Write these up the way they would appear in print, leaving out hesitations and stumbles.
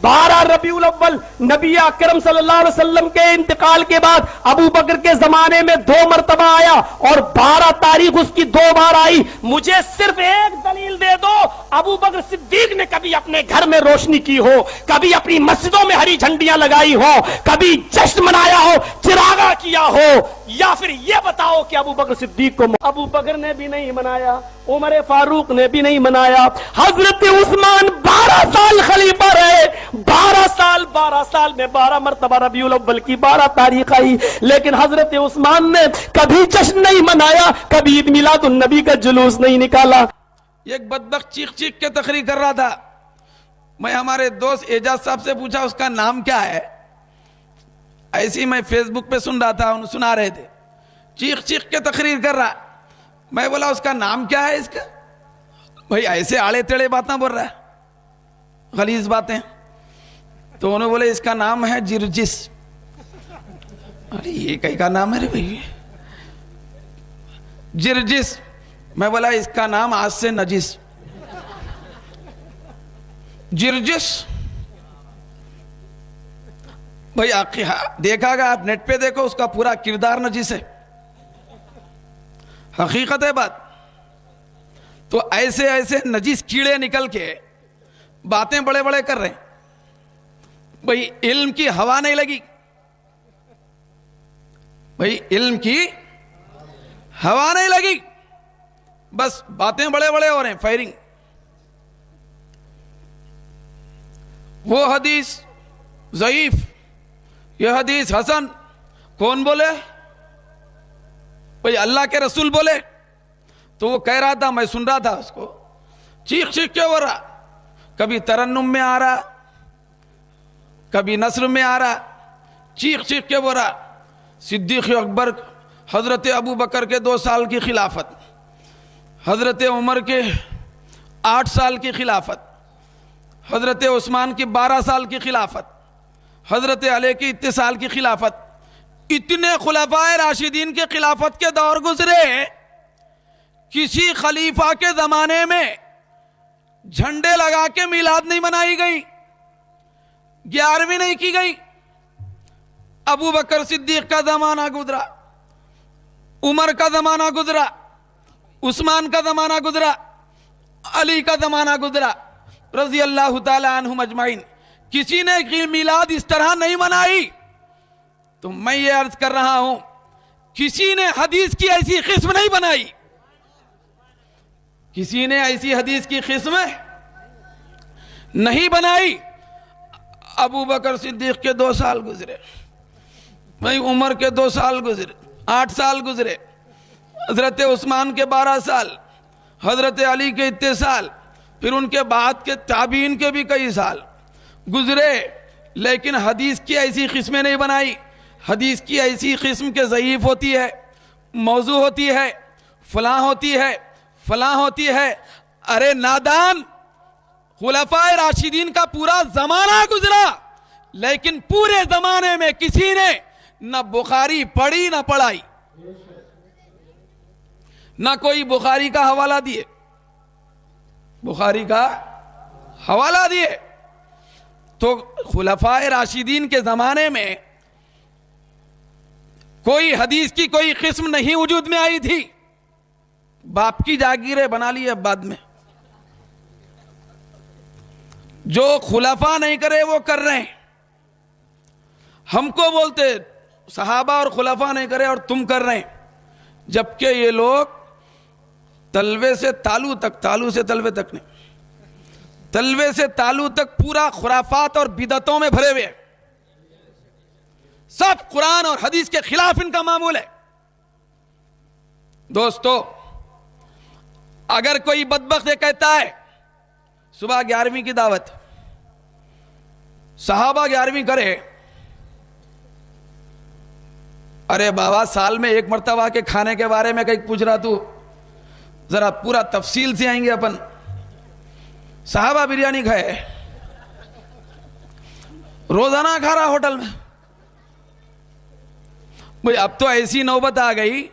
12 रबीउल अव्वल नबी अकरम सल्लल्लाहु अलैहि वसल्लम के इंतकाल के बाद अबू बकर के जमाने में 2 मरतबा आया और 12 तारीख उसकी 2 बार आई। मुझे सिर्फ एक दलील दे दो, अबू बकर सिद्दीक ने कभी अपने घर में रोशनी की हो, कभी अपनी मस्जिदों में हरी झंडियां लगाई हो, कभी जश्न मनाया हो, चिरागा किया हो, या फिर यह बताओ कि अबू बकर सिद्दीक को अबू बकर ने भी नहीं मनाया, उमर फारूक ने भी नहीं मनाया। हजरत उस्मान 12 साल खलीफा रहे, 12 साल में 12 मरतबा रबीउल अव्वल की 12 तारीख आई, लेकिन हजरत उस्मान ने कभी जश्न नहीं मनाया, कभी ईद मिलादुन नबी का जुलूस नहीं निकाला। एक बदबख्त चीख चीख के तकरीर कर रहा था। मैं हमारे दोस्त एजाज साहब से पूछा उसका नाम क्या है, ऐसी मैं फेसबुक पे सुन रहा था, उन्हें सुना रहे थे, चीख चीख के तकरीर कर रहा। मैं बोला उसका नाम क्या है इसका, भाई ऐसे आड़े टेढ़े बातें बोल रहा है, गलीज बातें। तो उन्होंने बोले इसका नाम है जिरजिस। अरे ये कहीं का नाम है रे भाई, जिरजिस। मैं बोला इसका नाम आज से नजिस। जिरजिस भाई देखागा आप नेट पे देखो, उसका पूरा किरदार नजिस है, हकीकत है बात। तो ऐसे ऐसे नजिस कीड़े निकल के बातें बड़े बड़े कर रहे हैं। भाई इल्म की हवा नहीं लगी, भाई इल्म की हवा नहीं लगी, बस बातें बड़े बड़े हो रहे हैं, फायरिंग। वो हदीस ज़ईफ, यह हदीस हसन, कौन बोले भाई, अल्लाह के रसूल बोले। तो वो कह रहा था, मैं सुन रहा था उसको, चीख चीख के हो रहा, कभी तरन्नुम में आ रहा, कभी नस्र में आ रहा, चीख चीख के हो रहा। सिद्दीक़ अकबर हजरत अबू बकर के 2 साल की खिलाफत, हजरत उमर के 8 साल की खिलाफत, हजरत उस्मान की 12 साल की खिलाफत, हजरत अली की इतने साल की खिलाफत, इतने खुलफाए राशिदीन के खिलाफत के दौर गुजरे। किसी खलीफा के जमाने में झंडे लगा के मिलाद नहीं मनाई गई, 11वीं नहीं की गई। अबू बकर सिद्दीक का जमाना गुजरा, उमर का जमाना गुजरा, उस्मान का जमाना गुजरा, अली का जमाना गुजरा, रजी अल्लाह ताला अन्हुम अजमाइन। किसी ने मिलाद इस तरह नहीं मनाई। तो मैं ये अर्ज कर रहा हूं, किसी ने हदीस की ऐसी किस्म नहीं बनाई, किसी ने ऐसी हदीस की किस्म नहीं बनाई। अबू बकर सिद्दीक के 2 साल गुजरे, भाई उमर के 2 साल गुजरे, 8 साल गुजरे, हजरत उस्मान के 12 साल, हजरत अली के इतने साल, फिर उनके बाद के ताबीन के भी कई साल गुजरे, लेकिन हदीस की ऐसी किस्में नहीं बनाई। हदीस की ऐसी किस्म के ज़ईफ होती है, मौजू होती है, फलां होती है, फलां होती है। अरे नादान, खुलफाए राशिदीन का पूरा जमाना गुजरा, लेकिन पूरे जमाने में किसी ने न बुखारी पढ़ी न पढ़ाई, न कोई बुखारी का हवाला दिए, बुखारी का हवाला दिए। तो खुलफाए राशिदीन के जमाने में कोई हदीस की कोई किस्म नहीं वजूद में आई थी। बाप की जागीरें बना ली अब बाद में, जो खुलफा नहीं करे वो कर रहे हैं। हमको बोलते सहाबा और खुलफा नहीं करे और तुम कर रहे हैं, जबकि ये लोग तलवे से तालू तक, तालू से तलवे तक नहीं, तलवे से तालू तक पूरा खुराफात और बिदतों में भरे हुए हैं। सब कुरान और हदीस के खिलाफ इनका मामूल है। दोस्तों, अगर कोई बदबख्त ये कहता है सुबह 11वीं की दावत, सहाबा 11वीं करे, अरे बाबा साल में 1 मरतबा के खाने के बारे में कहीं पूछ रहा तू, जरा पूरा तफसील से आएंगे अपन। सहाबा बिरयानी खाए, रोजाना खा रहा होटल में। भाई अब तो ऐसी नौबत आ गई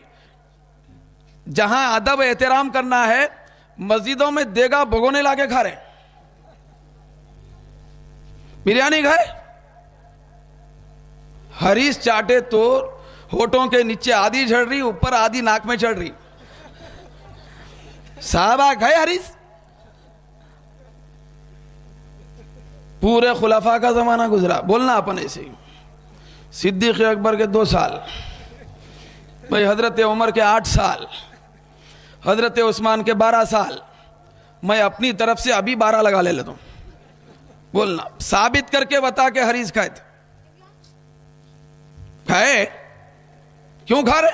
जहां अदब एहतराम करना है, मस्जिदों में देगा भगोने लाके खा रहे। बिरयानी खाए? हरीश चाटे तो होठों के नीचे आधी झड़ रही, ऊपर आधी नाक में चढ़ रही। साहबा खाए हरीश? पूरे खुलाफा का जमाना गुजरा, बोलना अपन ऐसे ही। सिद्दीक अकबर के 2 साल, भाई हजरत उमर के 8 साल, हजरत उस्मान के 12 साल, मैं अपनी तरफ से अभी 12 लगा ले लेता हूं। बोलना, साबित करके बता के हरीश खाए थे। खाए? क्यों खा रहे?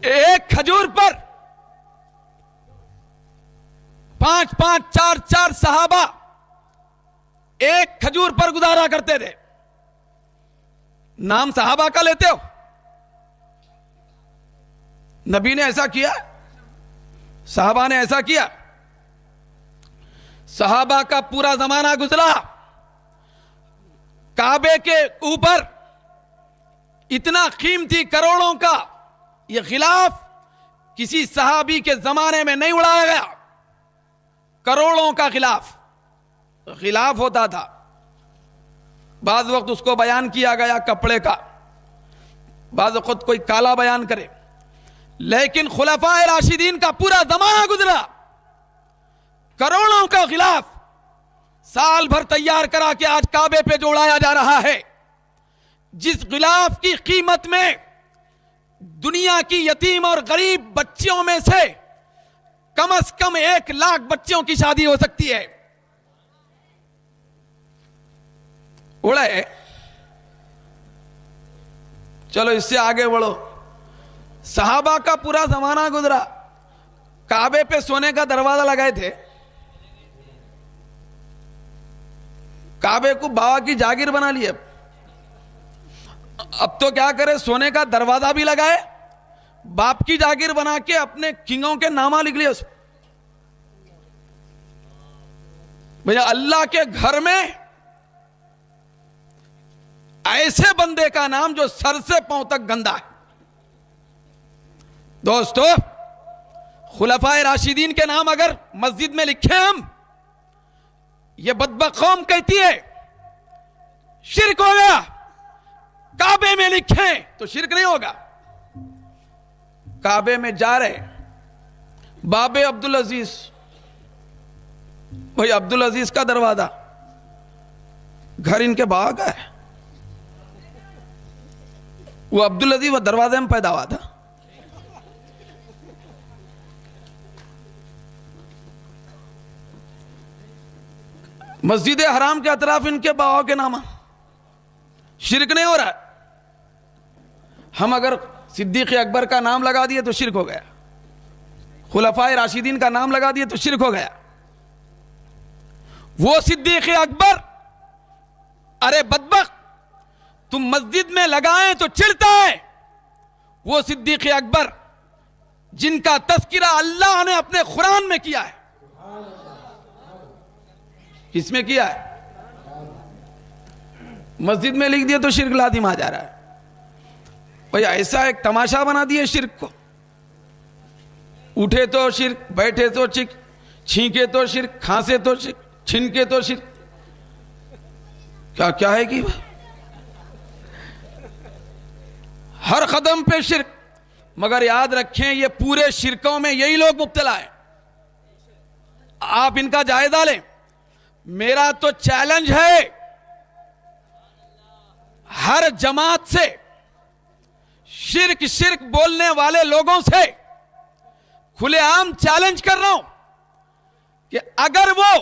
एक खजूर पर 5-5, 4-4 सहाबा एक खजूर पर गुजारा करते थे। नाम सहाबा का लेते हो? नबी ने ऐसा किया? सहाबा ने ऐसा किया? सहाबा का पूरा जमाना गुजरा, काबे के ऊपर इतना कीमती करोड़ों का यह खिलाफ किसी सहाबी के जमाने में नहीं उड़ाया गया। करोड़ों का खिलाफ होता था। बाज वक्त उसको बयान किया गया कपड़े का, बाज वक्त कोई काला बयान करे, लेकिन खुलफाए राशिदीन का पूरा जमाना गुजरा, करोड़ों का खिलाफ साल भर तैयार करा के आज काबे पे जोड़ाया जा रहा है, जिस खिलाफ की कीमत में दुनिया की यतीम और गरीब बच्चियों में से कम से कम 1 लाख बच्चियों की शादी हो सकती है। उड़े, चलो इससे आगे बढ़ो। सहाबा का पूरा जमाना गुजरा, काबे पे सोने का दरवाजा लगाए थे। काबे को बाबा की जागीर बना लिए। अब तो क्या करे, सोने का दरवाजा भी लगाए, बाप की जागीर बना के अपने किंगों के नामा लिख लिए। भैया अल्लाह के घर में ऐसे बंदे का नाम जो सर से पांव तक गंदा है। दोस्तों, खुलफाए राशिदीन के नाम अगर मस्जिद में लिखे हम, ये बदबख्त कौम कहती है शिर्क हो गया। काबे में लिखे तो शिर्क नहीं होगा। काबे में जा रहे बाबे अब्दुल अजीज, भाई अब्दुल अजीज का दरवाजा, घर इनके बाग है। वो अब्दुल अजीज वो दरवाजे में पैदा हुआ था। मस्जिद हराम के अतराफ इनके बाबा के नामा, शिर्क नहीं हो रहा है। हम अगर सिद्दीक अकबर का नाम लगा दिए तो शिर्क हो गया, खुलफाए राशिदीन का नाम लगा दिए तो शिर्क हो गया। वो सिद्दीक अकबर, अरे बदबख्त, तुम मस्जिद में लगाएं तो चिढ़ता है। वो सिद्दीक अकबर जिनका तस्किरा अल्लाह ने अपने कुरान में किया है। किसमें किया है? मस्जिद में लिख दिया तो शिर्क लाजिम आ जा रहा है। भैया ऐसा एक तमाशा बना दिए शिर्क को। उठे तो शिर्क, बैठे तो शिर्क, छींके तो शिर्क, खांसे तो शिर्क, छिनके तो शिर्क। क्या क्या है कि हर कदम पे शिर्क। मगर याद रखें, ये पूरे शिरकों में यही लोग मुब्तला हैं। आप इनका जायजा लें। मेरा तो चैलेंज है हर जमात से, शिर्क शिर्क बोलने वाले लोगों से खुलेआम चैलेंज कर रहा हूं कि अगर वो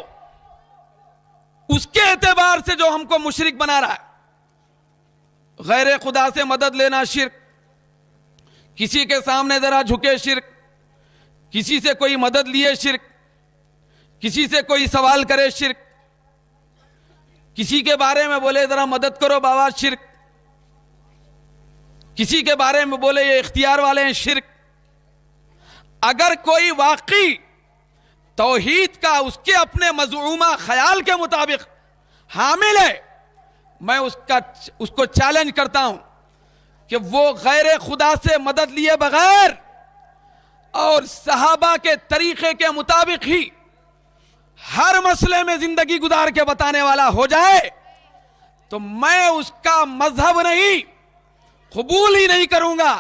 उसके एतबार से जो हमको मुशरिक बना रहा है, गैर खुदा से मदद लेना शिर्क, किसी के सामने जरा झुके शिर्क, किसी से कोई मदद लिए शिर्क, किसी से कोई सवाल करे शिर्क, किसी के बारे में बोले जरा मदद करो बाबा शिर्क, किसी के बारे में बोले ये इख्तियार वाले हैं शिर्क। अगर कोई वाकई तौहीद का उसके अपने मज़ूमा ख्याल के मुताबिक हामिल है, मैं उसको चैलेंज करता हूं कि वो गैर खुदा से मदद लिए बगैर और सहाबा के तरीके के मुताबिक ही हर मसले में जिंदगी गुजार के बताने वाला हो जाए तो मैं उसका मजहब नहीं कबूल ही नहीं करूंगा,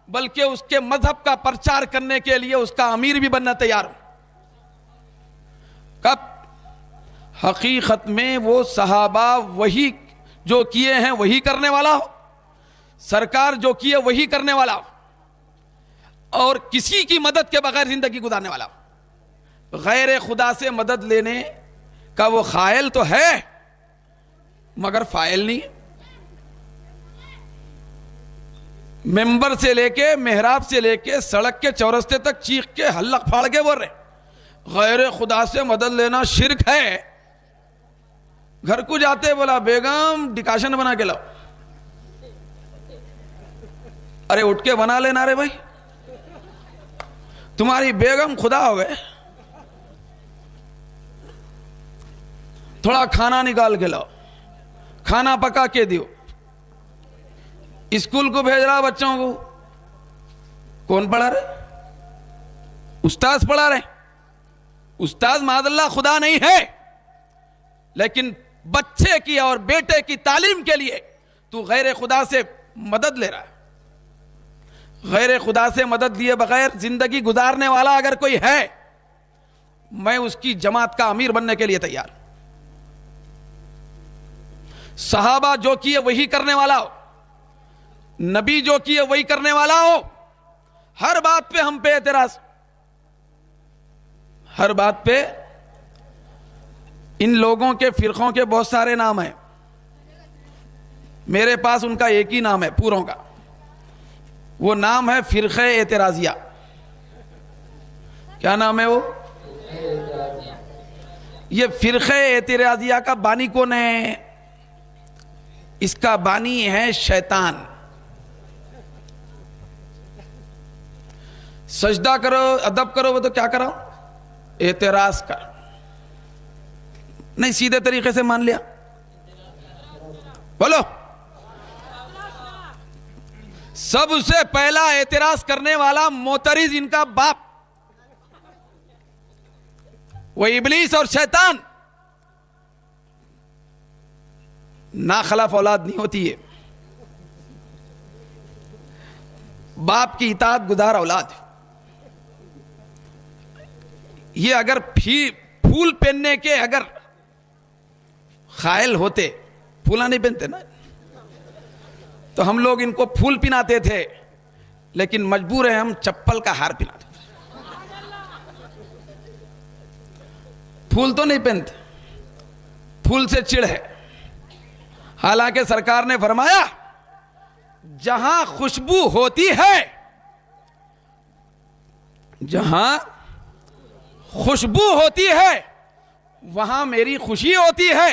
बल्कि उसके मजहब का प्रचार करने के लिए उसका अमीर भी बनना तैयार हूं। कब? हकीकत में वो सहाबा वही जो किए हैं वही करने वाला हो, सरकार जो किए वही करने वाला हो, और किसी की मदद के बगैर जिंदगी गुजारने वाला हो। गैर खुदा से मदद लेने का वो खायल तो है मगर फाइल नहीं। मेंबर से लेके मेहराब से लेके सड़क के चौरस्ते तक चीख के हल्लक फाड़ के बोल रहे गैर खुदा से मदद लेना शिरक है। घर को जाते बोला बेगम डिकाशन बना के लाओ। अरे उठ के बना लेना रे भाई, तुम्हारी बेगम खुदा हो गए। थोड़ा खाना निकाल के लाओ, खाना पका के दियो। स्कूल को भेज रहा बच्चों को, कौन पढ़ा रहे? उस्ताद पढ़ा रहे। उस्ताद मादल्ला खुदा नहीं है, लेकिन बच्चे की और बेटे की तालीम के लिए तू गैर खुदा से मदद ले रहा है। गैर खुदा से मदद लिए बगैर जिंदगी गुजारने वाला अगर कोई है, मैं उसकी जमात का अमीर बनने के लिए तैयार। सहाबा जो किए वही करने वाला हो, नबी जो किए वही करने वाला हो। हर बात पे हम पे एतराज, हर बात पे। इन लोगों के फिरकों के बहुत सारे नाम हैं, मेरे पास उनका एक ही नाम है पूरों का, वो नाम है फिरक़े एतराजिया। क्या नाम है वो? ये फिरक़े एतराजिया का बानी कौन है? इसका बानी है शैतान। सजदा करो, अदब करो, वो तो क्या करो? एतराज कर। नहीं, सीधे तरीके से मान लिया, बोलो। सबसे पहला एतराज करने वाला मोतरिज इनका बाप, वो इबलीस और शैतान। नाखलाफ औलाद नहीं होती है, बाप की इताअत गुजार औलाद। ये अगर फूल पहनने के अगर खायल होते, फूला नहीं पहनते ना, तो हम लोग इनको फूल पिनाते थे, लेकिन मजबूर है हम चप्पल का हार पिनाते। फूल तो नहीं पहनते, फूल से चिढ़ है। हालांकि सरकार ने फरमाया जहां खुशबू होती है, जहां खुशबू होती है वहां मेरी खुशी होती है।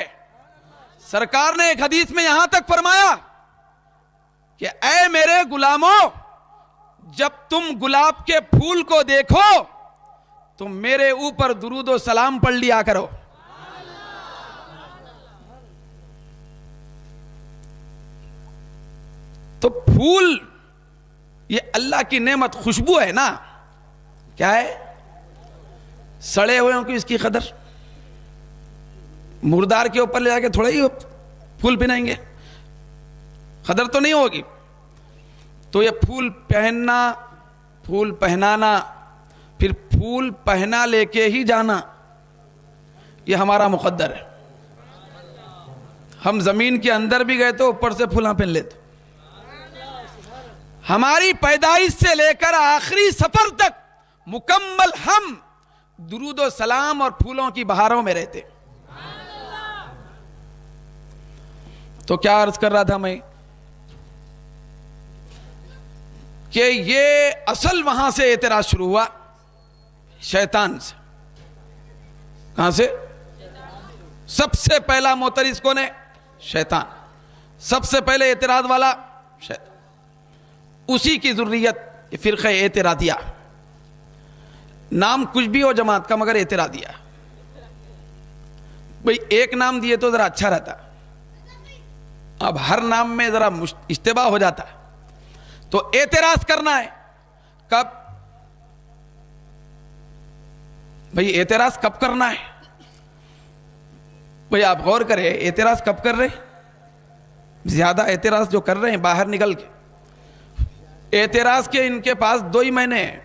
सरकार ने एक हदीस में यहां तक फरमाया कि ऐ मेरे गुलामों, जब तुम गुलाब के फूल को देखो तो मेरे ऊपर दुरूद और सलाम पढ़ लिया करो। तो फूल ये अल्लाह की नेमत, खुशबू है ना। क्या है? सड़े हुए की इसकी कदर, मुर्दार के ऊपर ले जाके थोड़ा ही फूल पहनाएंगे, कदर तो नहीं होगी। तो ये फूल पहनना, फूल पहनाना, फिर फूल पहना लेके ही जाना, ये हमारा मुकद्दर है। हम जमीन के अंदर भी गए तो ऊपर से फूल पहन लेते। हमारी पैदाइश से लेकर आखिरी सफर तक मुकम्मल हम दुरूद और सलाम और फूलों की बहारों में रहते। तो क्या अर्ज कर रहा था मैं कि ये असल वहां से एतराज शुरू हुआ, शैतान से। कहां से? सबसे पहला मोतरिस कौन है? शैतान। सबसे पहले एतराज वाला शैतान, उसी की जुर्रियत फिरक़े एतरादिया। नाम कुछ भी हो जमात का, मगर एतरादिया। भाई एक नाम दिए तो जरा अच्छा रहता, अब हर नाम में जरा इश्तिबा हो जाता है। तो एतराज करना है कब? भाई एतराज कब करना है? भाई आप गौर करें, एतराज कब कर रहे हैं? ज्यादा एतराज जो कर रहे हैं बाहर निकल के, एतराज के इनके पास 2 ही महीने हैं,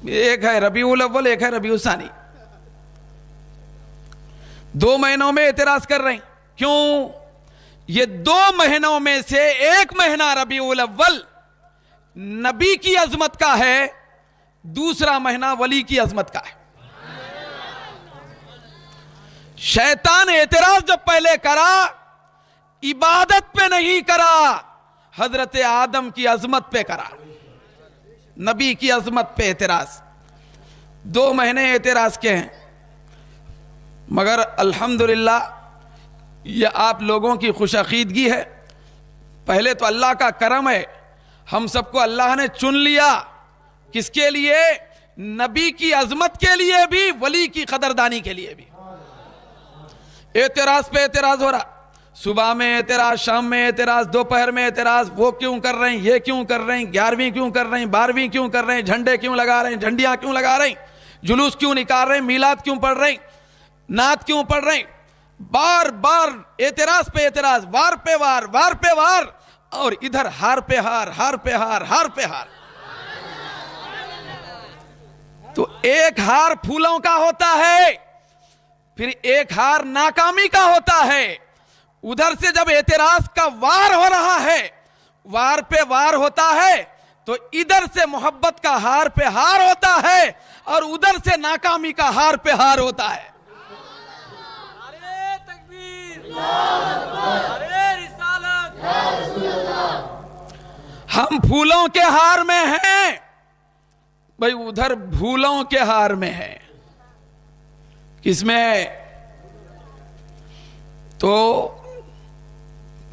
एक है रबीउल अव्वल, एक है रबीउल सानी। 2 महीनों में एतराज कर रहे हैं। क्यों? ये 2 महीनों में से 1 महीना रबीउल अव्वल नबी की अजमत का है, दूसरा महीना वली की अजमत का है। शैतान एतराज जब पहले करा, इबादत पे नहीं करा, हजरत आदम की अजमत पे करा, नबी की अजमत पे एतराज। 2 महीने एतराज के हैं, मगर अल्हम्दुलिल्लाह यह आप लोगों की खुशअकीदगी है। पहले तो अल्लाह का करम है, हम सबको अल्लाह ने चुन लिया। किसके लिए? नबी की अजमत के लिए भी, वली की कदरदानी के लिए भी। एतराज पे एतराज हो रहा, सुबह में एतराज, शाम में एतराज, दोपहर में एतराज। वो क्यों कर रहे हैं, ये क्यों कर रहे हैं, 11वीं क्यों कर रहे हैं, 12वीं क्यों कर रहे हैं, झंडे क्यों लगा रहे हैं, झंडियां क्यों लगा रहे हैं, जुलूस क्यों निकाल रहे हैं, मीलाद क्यों पढ़ रहे हैं, नात क्यों पढ़ रहे हैं। बार बार एतराज पे एतराज, वार पे वार, वार पे वार, और इधर हार पे हार, हार पे हार, हार पे हार। तो एक हार फूलों का होता है, फिर एक हार नाकामी का होता है। उधर से जब एतराज का वार हो रहा है, वार पे वार होता है, तो इधर से मोहब्बत का हार पे हार होता है, और उधर से नाकामी का हार पे हार होता है। अरे तकबीर, अरे रिसालत। हम फूलों के हार में हैं, भाई उधर भूलों के हार में है। किसमें? तो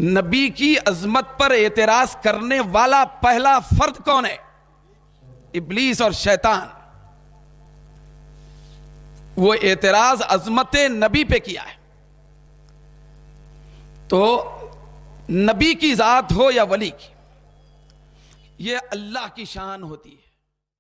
नबी की अजमत पर एतराज करने वाला पहला फर्द कौन है? इब्लीस और शैतान। वो एतराज अजमत नबी पे किया है। तो नबी की जात हो या वली की, ये अल्लाह की शान होती है।